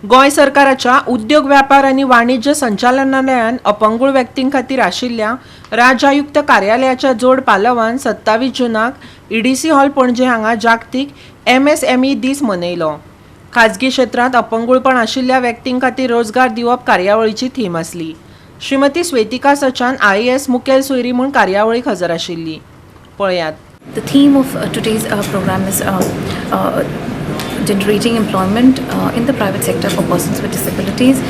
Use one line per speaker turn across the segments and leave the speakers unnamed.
गोंय सरकाराच्या उद्योग व्यापार आनी वाणिज्य संचालनालयान अपंगूळ व्यक्तीं खातीर आशिल्ल्या राज्य आयुक्त कार्यालयाच्या जोड पालवान 27 जूनाक ईडीसी हॉल पणजे हांगा जागतीक एमएसएमई दीस मनयलो. खाजगी क्षेत्रांत अपंगूळपण आशिल्ल्या व्यक्तीं खातीर रोजगार दिवप कार्यावळीची थीम आसली. श्रीमती स्वेतिका सचान IAS मुखेल सोयरी म्हूण कार्यावळीक हजर आशिल्ली. पळयात.
The theme of today's program is generating employment in the private sector for persons with disabilities.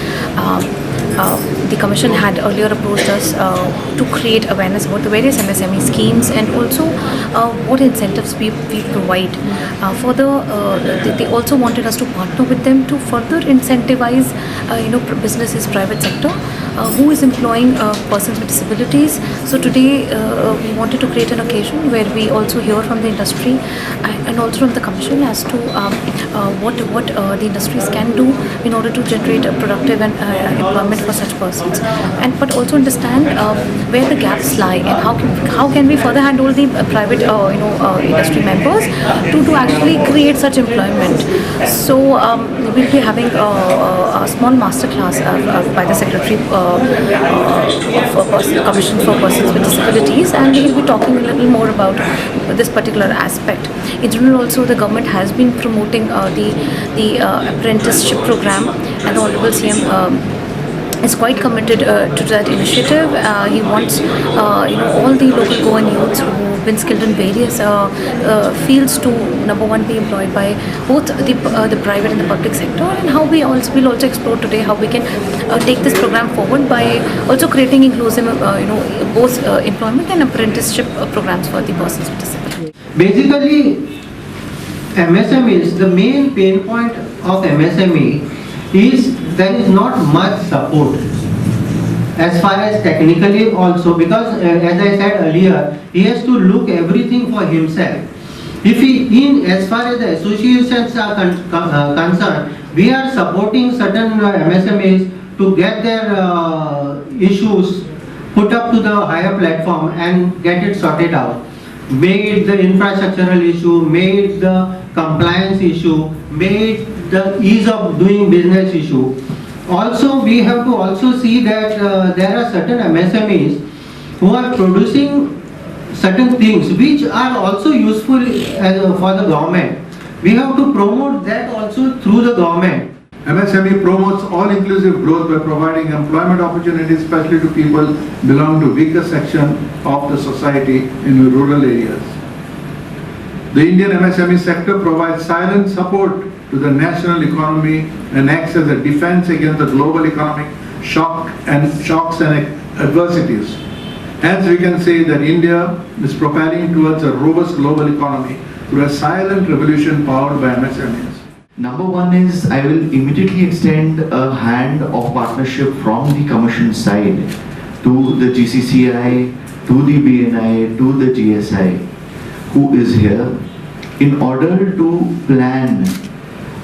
The Commission had earlier approached us to create awareness about the various MSME schemes and also what incentives we provide. Further, they also wanted us to partner with them to further incentivize businesses, private sector who is employing persons with disabilities. So today we wanted to create an occasion where we also hear from the industry and also from the Commission as to what the industries can do in order to generate a productive and employment for such persons, and but also understand where the gaps lie and how can we further handle the private industry members to actually create such employment. So we'll be having a small master class by the Secretary of Commission for Persons with Disabilities, and we will be talking a little more about this particular aspect. In general, also the government has been promoting the apprenticeship program, and the Honorable CM is quite committed to that initiative. He wants all the local Goan youths who have been skilled in various fields to number one be employed by both the private and the public sector, and how we will also explore today how we can take this program forward by also creating inclusive both employment and apprenticeship programs for the persons with disabilities.
Basically, MSMEs, the main pain point of MSME is there is not much support as far as technically also, because as I said earlier, he has to look everything for himself. If as far as the associations are concerned, we are supporting certain MSMEs to get their issues put up to the higher platform and get it sorted out. May it the infrastructural issue, may it the compliance issue, may it the ease of doing business issue. Also, we have to also see that there are certain MSMEs who are producing certain things which are also useful for the government. We have to promote that also through the government.
MSME promotes all-inclusive growth by providing employment opportunities, especially to people belonging to weaker section of the society in rural areas. The Indian MSME sector provides silent support to the national economy and acts as a defense against the global economic shocks and adversities. Hence, we can say that India is propelling towards a robust global economy through a silent revolution powered by MSMEs.
Number one is I will immediately extend a hand of partnership from the Commission side to the GCCI, to the BNI, to the GSI, who is here, in order to plan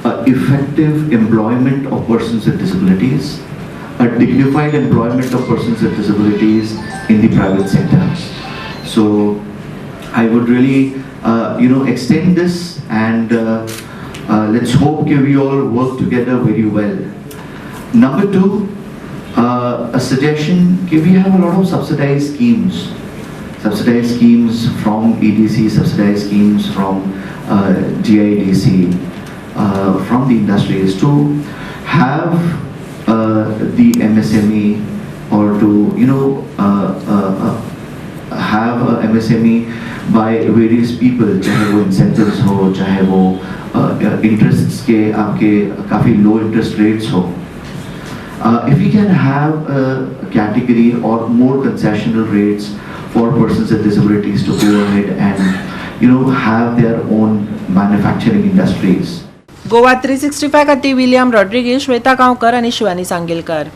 effective employment of persons with disabilities, a dignified employment of persons with disabilities in the private sector. So I would really extend this, and let's hope that we all work together very well. Number two, a suggestion, we have a lot of subsidized schemes from EDC, subsidized schemes from GIDC, from the industries, to have the MSME or to have a MSME by various people, चाहे वो incentives हो, चाहे वो interests के आपके काफी low interest rates हो. If we can have a category or more concessional rates for persons with disabilities to go ahead and have their own manufacturing industries.
Goa 365 खातीर विलियम रॉड्रिगीज, श्वेता गांवकर आनी शिवानी सांगेलकार.